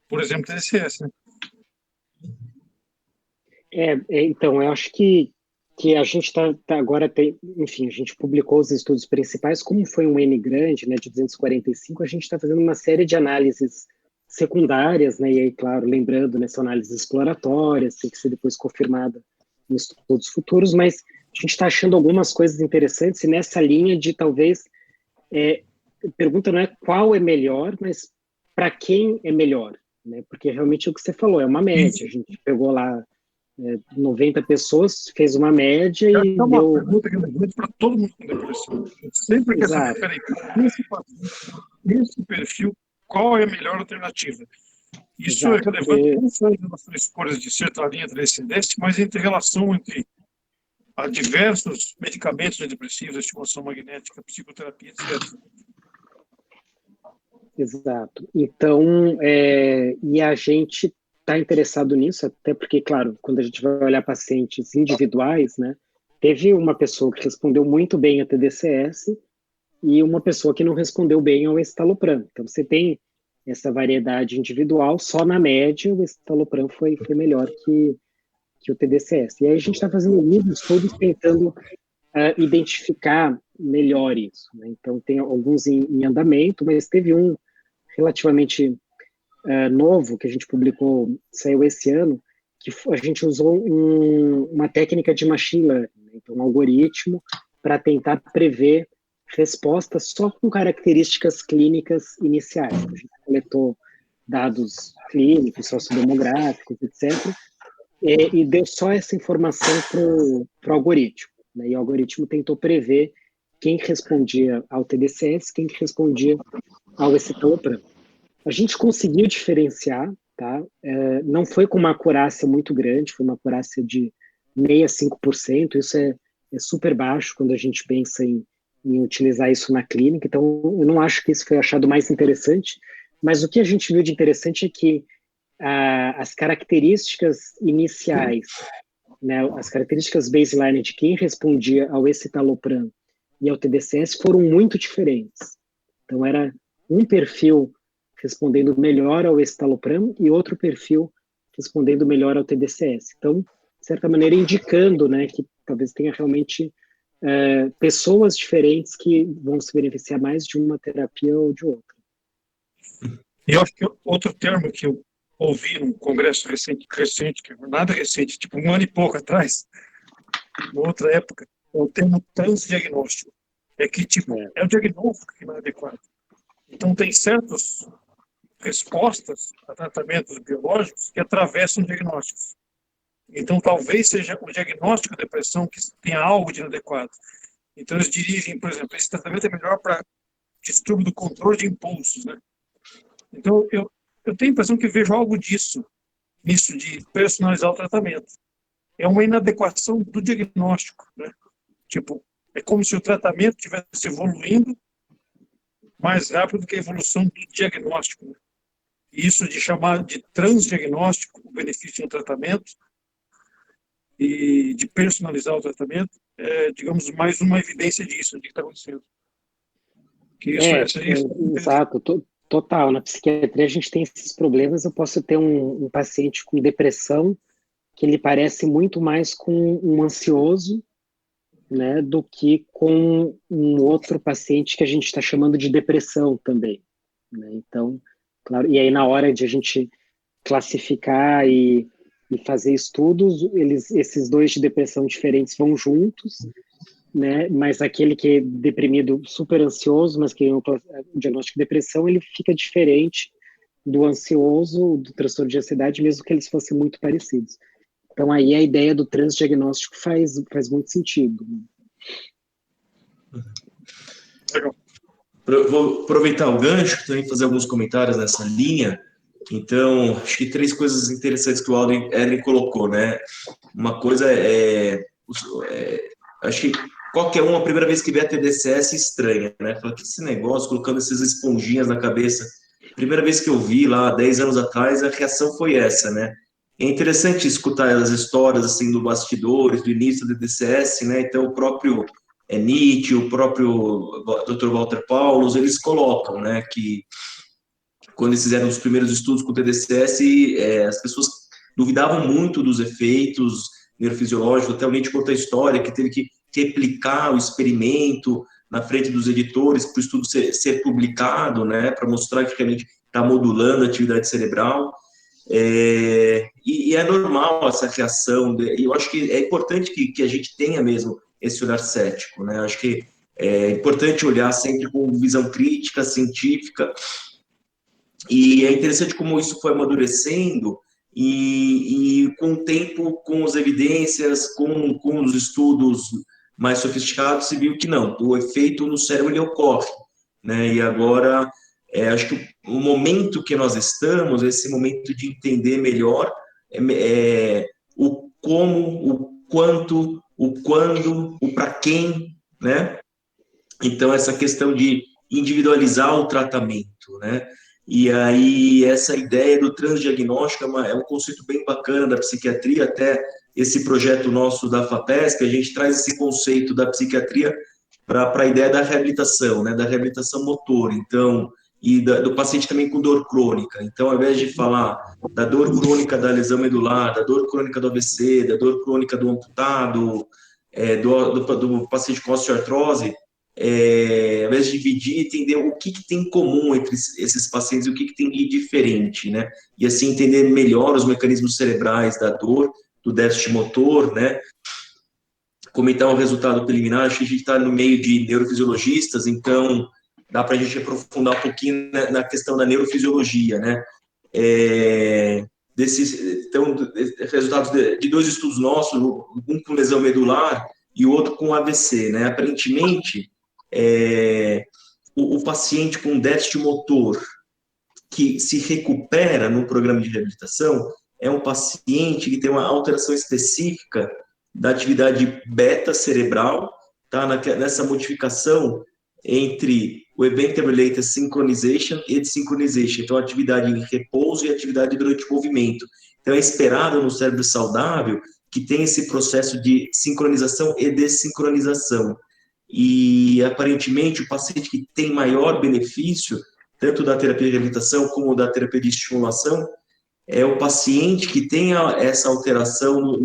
por exemplo, TDCS, né? Então, eu acho que a gente agora tem, enfim, a gente publicou os estudos principais, como foi um N grande, né, de 245, a gente está fazendo uma série de análises secundárias, né, e aí, claro, lembrando, né, são análises exploratórias, tem que ser depois confirmada em estudos futuros, mas a gente está achando algumas coisas interessantes, e nessa linha de talvez, a pergunta não é qual é melhor, mas para quem é melhor, né, porque realmente é o que você falou, é uma média, a gente pegou lá 90 pessoas, fez uma média e é uma deu... pergunta relevante para todo mundo com depressão. Sempre quer saber, peraí, esse perfil, qual é a melhor alternativa? Isso é relevante não só em relação às escolhas de sertralina, TDCS, mas entre relação entre a diversos medicamentos antidepressivos, estimulação magnética, psicoterapia, etc. Exato. Então, e a gente está interessado nisso, até porque, claro, quando a gente vai olhar pacientes individuais, né, teve uma pessoa que respondeu muito bem a TDCS e uma pessoa que não respondeu bem ao escitalopram. Então, você tem essa variedade individual, só na média o escitalopram foi melhor que o TDCS. E aí a gente está fazendo alguns estudos tentando identificar melhor isso, né? Então, tem alguns em andamento, mas teve um relativamente novo que a gente publicou, saiu esse ano, que a gente usou uma técnica de machine learning, né? Então, um algoritmo para tentar prever respostas só com características clínicas iniciais. A gente coletou dados clínicos, sociodemográficos, etc., e deu só essa informação para o algoritmo, né? E o algoritmo tentou prever quem respondia ao TDCS, quem respondia ao escitalopram. A gente conseguiu diferenciar, tá? Não foi com uma acurácia muito grande, foi uma acurácia de 65%, isso é super baixo quando a gente pensa em utilizar isso na clínica, então eu não acho que isso foi achado mais interessante, mas o que a gente viu de interessante é que as características iniciais, né, as características baseline de quem respondia ao escitalopram e ao TDCS foram muito diferentes. Então, era um perfil respondendo melhor ao escitalopram e outro perfil respondendo melhor ao TDCS. Então, de certa maneira, indicando, né, que talvez tenha realmente pessoas diferentes que vão se beneficiar mais de uma terapia ou de outra. E eu acho que outro termo que eu ouvi num congresso recente, que nada recente, tipo um ano e pouco atrás, em outra época, é o termo transdiagnóstico. É que, tipo, é o diagnóstico que não é adequado. Então, tem certas respostas a tratamentos biológicos que atravessam diagnósticos. Então, talvez seja o diagnóstico de depressão que tenha algo de inadequado. Então, eles dirigem, por exemplo, esse tratamento é melhor para distúrbio do controle de impulsos, né? Então, eu tenho a impressão que vejo algo nisso de personalizar o tratamento. É uma inadequação do diagnóstico, né? Tipo, é como se o tratamento estivesse evoluindo mais rápido do que a evolução do diagnóstico, né? Isso de chamar de transdiagnóstico o benefício do tratamento e de personalizar o tratamento é, digamos, mais uma evidência disso, de que está acontecendo. Que isso exato, total. Na psiquiatria a gente tem esses problemas. Eu posso ter um paciente com depressão que ele parece muito mais com um ansioso, né, do que com um outro paciente que a gente está chamando de depressão também, né? Então, claro, e aí na hora de a gente classificar e fazer estudos, esses dois de depressão diferentes vão juntos, né? Mas aquele que é deprimido, super ansioso, mas que é o diagnóstico de depressão, ele fica diferente do ansioso, do transtorno de ansiedade, mesmo que eles fossem muito parecidos. Então, aí a ideia do transdiagnóstico faz muito sentido. Legal. Vou aproveitar o gancho também fazer alguns comentários nessa linha. Então, acho que 3 coisas interessantes que o Edrin colocou, né? Uma coisa acho que qualquer um, a primeira vez que vê a TDCS, estranha, né? Fala que esse negócio, colocando essas esponjinhas na cabeça. Primeira vez que eu vi lá, 10 anos atrás, a reação foi essa, né? É interessante escutar as histórias, assim, do bastidores, do início da TDCS, né? Então, o próprio Nietzsche, o próprio Dr. Walter Paulus, eles colocam, né, que quando eles fizeram os primeiros estudos com o TDCS, as pessoas duvidavam muito dos efeitos neurofisiológicos. Até o Nietzsche conta a história que teve que replicar o experimento na frente dos editores para o estudo ser publicado, né, para mostrar que realmente está modulando a atividade cerebral. E é normal essa reação, e eu acho que é importante que a gente tenha mesmo esse olhar cético, né? Acho que é importante olhar sempre com visão crítica, científica, e é interessante como isso foi amadurecendo, e com o tempo, com as evidências, com os estudos mais sofisticados, se viu que não, o efeito no cérebro ele ocorre, né? E agora, acho que o momento que nós estamos, esse momento de entender melhor o como, o quanto, o quando, o para quem, né? Então, essa questão de individualizar o tratamento, né? E aí, essa ideia do transdiagnóstico é um conceito bem bacana da psiquiatria, até esse projeto nosso da FAPESP, a gente traz esse conceito da psiquiatria para a ideia da reabilitação, né? Da reabilitação motor, então, e do paciente também com dor crônica. Então, ao invés de falar da dor crônica da lesão medular, da dor crônica do AVC, da dor crônica do amputado, do paciente com osteoartrose, ao invés de dividir, entender o que tem em comum entre esses pacientes e o que tem de diferente, né? E assim entender melhor os mecanismos cerebrais da dor, do déficit motor, né? Comentar um resultado preliminar, acho que a gente está no meio de neurofisiologistas, então dá para a gente aprofundar um pouquinho na questão da neurofisiologia, né? Então, resultados de 2 estudos nossos, um com lesão medular e o outro com AVC, né? Aparentemente, o paciente com déficit motor que se recupera no programa de reabilitação é um paciente que tem uma alteração específica da atividade beta cerebral, tá? Nessa modificação entre o Event-Related Synchronization e Desynchronization, então atividade em repouso e atividade durante o movimento. Então é esperado no cérebro saudável que tenha esse processo de sincronização e desincronização. E aparentemente o paciente que tem maior benefício, tanto da terapia de reabilitação como da terapia de estimulação, é o paciente que tem essa alteração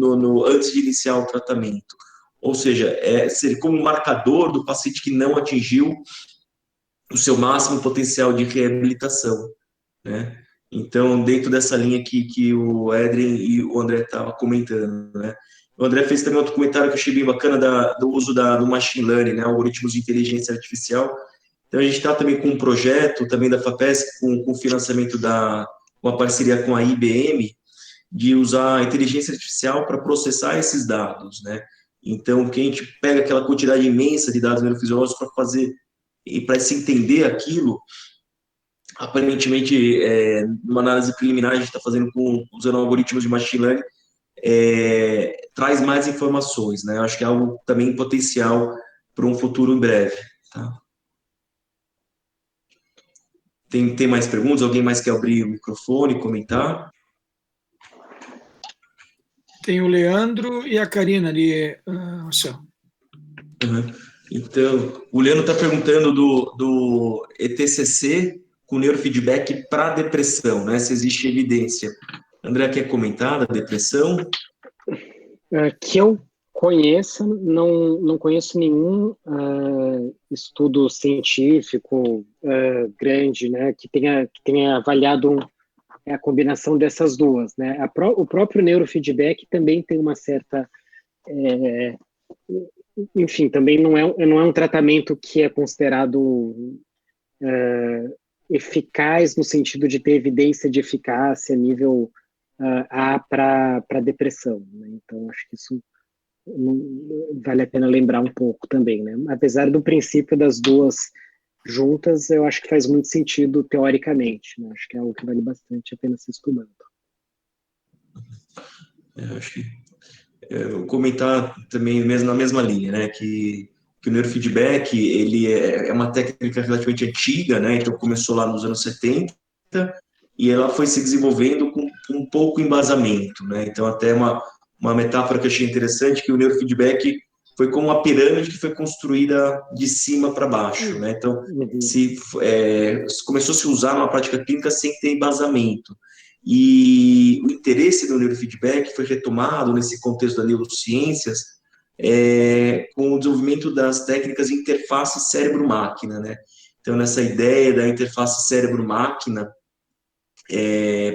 antes de iniciar o tratamento. Ou seja, ser como um marcador do paciente que não atingiu o seu máximo potencial de reabilitação, né? Então, dentro dessa linha que o Edrin e o André estavam comentando, né? O André fez também outro comentário que eu achei bem bacana do uso do machine learning, né? Algoritmos de inteligência artificial. Então, a gente está também com um projeto também da FAPESP, com financiamento uma parceria com a IBM, de usar a inteligência artificial para processar esses dados, né? Então, que a gente pega aquela quantidade imensa de dados neurofisiológicos para fazer e para se entender aquilo, aparentemente, numa análise preliminar, a gente está fazendo usando algoritmos de machine learning, traz mais informações, né? Acho que é algo também potencial para um futuro em breve, tá? Tem mais perguntas? Alguém mais quer abrir o microfone e comentar? Tem o Leandro e a Karina ali, Marcelo. Uhum. Então, o Leandro está perguntando do ETCC com neurofeedback para depressão, né? Se existe evidência. André, quer comentar da depressão? Que eu conheça, não conheço nenhum estudo científico grande, né, que tenha avaliado a combinação dessas duas, né? O próprio neurofeedback também tem uma certa, enfim, também não é um tratamento que é considerado eficaz no sentido de ter evidência de eficácia nível A para depressão, né? Então, acho que isso vale a pena lembrar um pouco também, né? Apesar do princípio das duas juntas, eu acho que faz muito sentido teoricamente, né? Acho que é algo que vale bastante a pena ser estudado. Acho que vou comentar também mesmo na mesma linha, né? Que o neurofeedback ele é uma técnica relativamente antiga, né? Então começou lá nos anos 70 e ela foi se desenvolvendo com um pouco embasamento, né? Então até uma metáfora que eu achei interessante, que o neurofeedback foi como uma pirâmide que foi construída de cima para baixo, né? Então, começou a se usar numa prática clínica sem ter embasamento. E o interesse no neurofeedback foi retomado nesse contexto das neurociências com o desenvolvimento das técnicas de interface cérebro-máquina, né? Então, nessa ideia da interface cérebro-máquina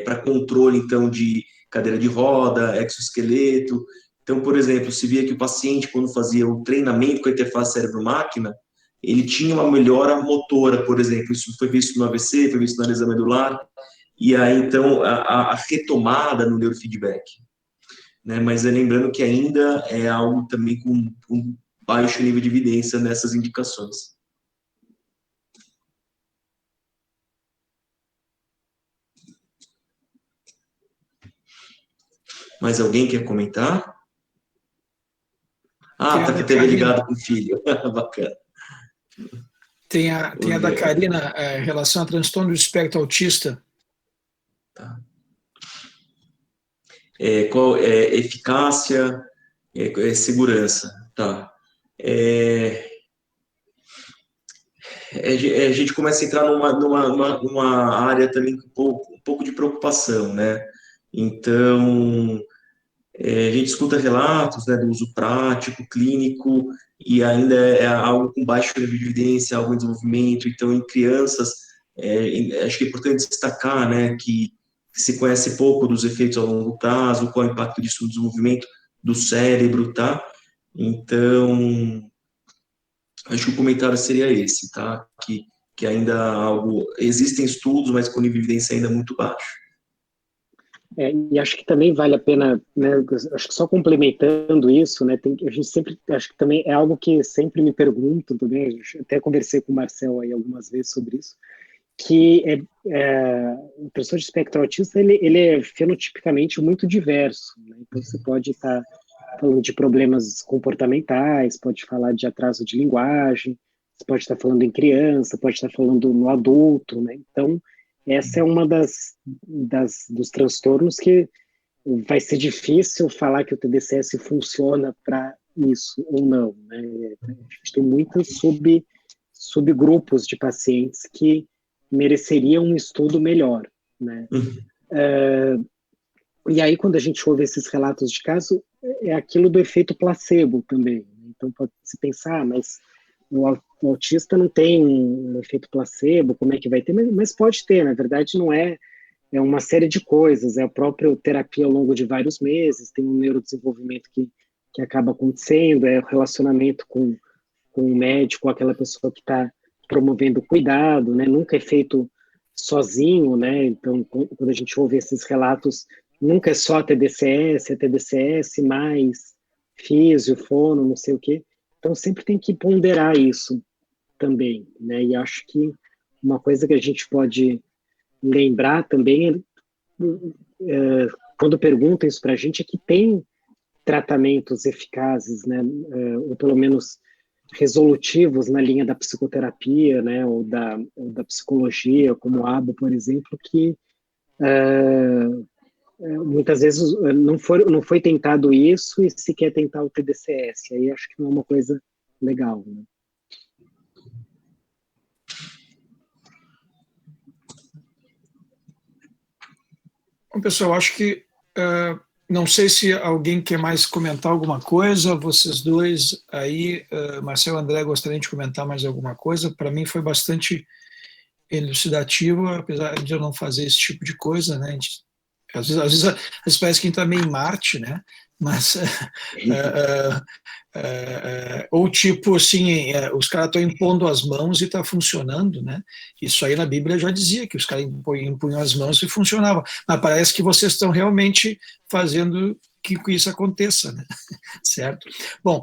para controle, então, de cadeira de roda, exoesqueleto. Então, por exemplo, se via que o paciente, quando fazia o treinamento com a interface cérebro-máquina, ele tinha uma melhora motora, por exemplo. Isso foi visto no AVC, foi visto na lesão medular. E aí, então, a retomada no neurofeedback. Né? Mas lembrando que ainda é algo também com um baixo nível de evidência nessas indicações. Mais alguém quer comentar? Ah, tá com a TV ligada com o filho. Bacana. Tem a da Karina, em relação a transtorno do espectro autista. Tá. Qual é eficácia, segurança, tá? A gente começa a entrar numa área também com um pouco de preocupação, né? Então, a gente escuta relatos, né, do uso prático, clínico, e ainda é algo com baixo nível de evidência, algo em desenvolvimento. Então, em crianças, acho que é importante destacar, né, que se conhece pouco dos efeitos a longo prazo, qual é o impacto disso no desenvolvimento do cérebro, tá? Então, acho que o comentário seria esse, tá? Que ainda existem estudos, mas com nível de evidência ainda muito baixo. E acho que também vale a pena, né, acho que só complementando isso, né, a gente sempre, acho que também é algo que sempre me perguntam também, até conversei com o Marcel aí algumas vezes sobre isso, que o transtorno de espectro autista, ele é fenotipicamente muito diverso, né? Então você pode estar falando de problemas comportamentais, pode falar de atraso de linguagem, você pode estar falando em criança, pode estar falando no adulto, né? Então, essa é uma dos transtornos que vai ser difícil falar que o TDCS funciona para isso ou não, né? A gente tem muitos subgrupos de pacientes que mereceriam um estudo melhor, né? E aí, quando a gente ouve esses relatos de caso, é aquilo do efeito placebo também. Então, pode se pensar, mas o autista não tem um efeito placebo, como é que vai ter? Mas pode ter, na verdade, não é. É uma série de coisas, é a própria terapia ao longo de vários meses, tem um neurodesenvolvimento que acaba acontecendo, é o relacionamento com o médico, aquela pessoa que está promovendo o cuidado, né? Nunca é feito sozinho, né? Então, quando a gente ouve esses relatos, nunca é só TDCS, é TDCS mais físio, fono, não sei o quê. Então, sempre tem que ponderar isso também, né? E acho que uma coisa que a gente pode lembrar também, quando perguntam isso para a gente, é que tem tratamentos eficazes, né? Ou pelo menos resolutivos na linha da psicoterapia, né? Ou da psicologia, como o ABO, por exemplo, que muitas vezes não foi tentado isso e se quer tentar o TDCS. Aí acho que não é uma coisa legal, né? Bom, pessoal, acho que não sei se alguém quer mais comentar alguma coisa, vocês dois aí, Marcelo e André, gostariam de comentar mais alguma coisa? Para mim foi bastante elucidativo, apesar de eu não fazer esse tipo de coisa, né? Às vezes parece que a gente está meio em Marte, né? Mas, ou tipo assim, os caras estão impondo as mãos e está funcionando, né? Isso aí na Bíblia já dizia que os caras impunham as mãos e funcionava. Mas parece que vocês estão realmente fazendo que isso aconteça, né? Certo? Bom,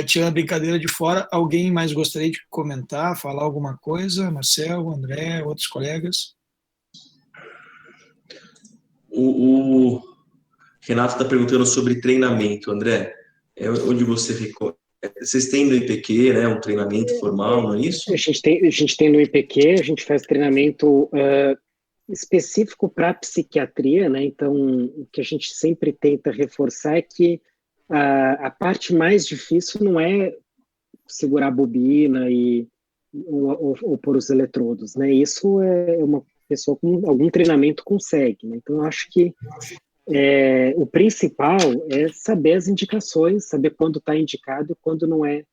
tirando a brincadeira de fora, alguém mais gostaria de comentar, falar alguma coisa? Marcel, André, outros colegas? O Renato está perguntando sobre treinamento, André. Onde você ficou? Vocês têm no IPQ, né, um treinamento formal, não é isso? A gente tem no IPQ, a gente faz treinamento específico para psiquiatria, né? Então, o que a gente sempre tenta reforçar é que a parte mais difícil não é segurar a bobina ou pôr os eletrodos, né? Isso é uma pessoa com algum treinamento consegue, né? Então, eu acho que o principal é saber as indicações, saber quando está indicado e quando não é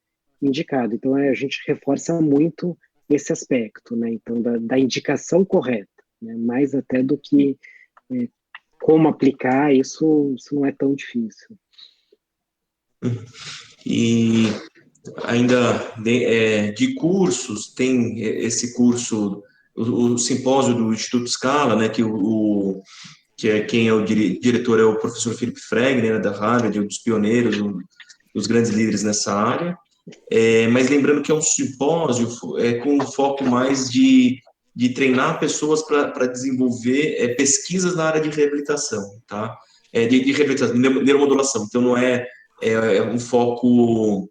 indicado. Então, a gente reforça muito esse aspecto, né? Então, da indicação correta, né? Mais até do que como aplicar, isso não é tão difícil. E ainda de cursos, tem esse curso, o simpósio do Instituto Scala, né, que é quem é o diretor é o professor Philip Freg, né, da Harvard, um dos pioneiros, dos grandes líderes nessa área. Mas lembrando que é um simpósio com um foco mais de treinar pessoas para desenvolver pesquisas na área de reabilitação, tá? De reabilitação, neuromodulação. Então, não é um foco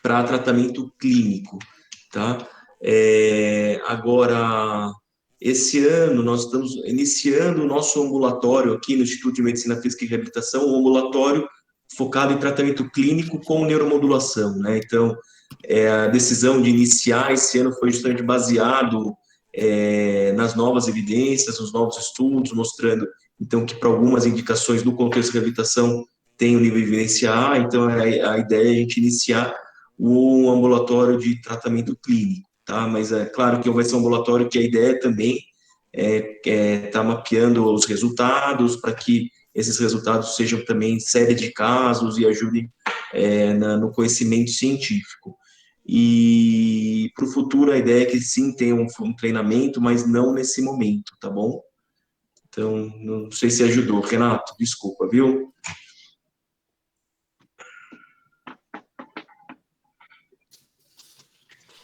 para tratamento clínico, tá? Agora, esse ano, nós estamos iniciando o nosso ambulatório aqui no Instituto de Medicina Física e Reabilitação, um ambulatório focado em tratamento clínico com neuromodulação, né? Então, a decisão de iniciar esse ano foi justamente baseado nas novas evidências, nos novos estudos, mostrando, então, que para algumas indicações no contexto de reabilitação tem o nível de evidência A, então a ideia é a gente iniciar o ambulatório de tratamento clínico, tá? Mas é claro que vai ser um ambulatório que a ideia também tá mapeando os resultados para que esses resultados sejam também série de casos e ajudem no conhecimento científico. E para o futuro a ideia é que sim tenha um treinamento, mas não nesse momento, tá bom? Então, não sei se ajudou. Renato, desculpa, viu?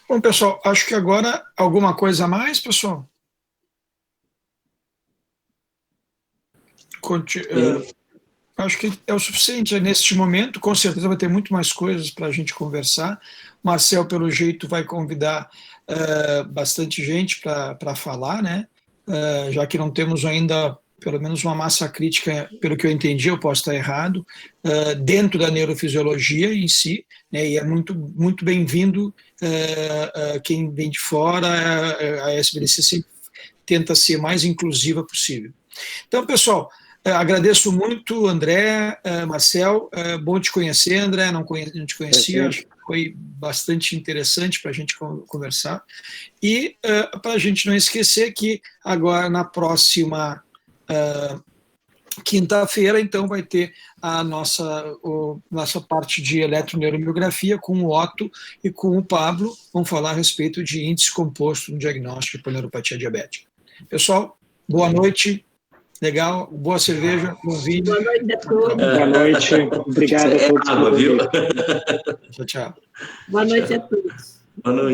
Bom, pessoal, acho que agora alguma coisa a mais, pessoal? Acho que é o suficiente neste momento, com certeza vai ter muito mais coisas para a gente conversar. Marcel, pelo jeito, vai convidar bastante gente para falar, né? Já que não temos ainda, pelo menos, uma massa crítica, pelo que eu entendi, eu posso estar errado, dentro da neurofisiologia em si, né? E é muito, muito bem-vindo quem vem de fora, a SBDC sempre tenta ser mais inclusiva possível. Então, pessoal, agradeço muito, André, Marcel, bom te conhecer, André, não te conhecia, acho que foi bastante interessante para a gente conversar. E para a gente não esquecer que agora na próxima quinta-feira, então, vai ter a nossa parte de eletroneuromiografia com o Otto e com o Pablo, vamos falar a respeito de índice composto no diagnóstico de polioneuropatia diabética. Pessoal, boa noite. Legal, boa cerveja, bom vinho. Boa noite a todos. Boa noite, obrigado a todos. Água, viu? Tchau, tchau. Boa noite a todos. Boa noite.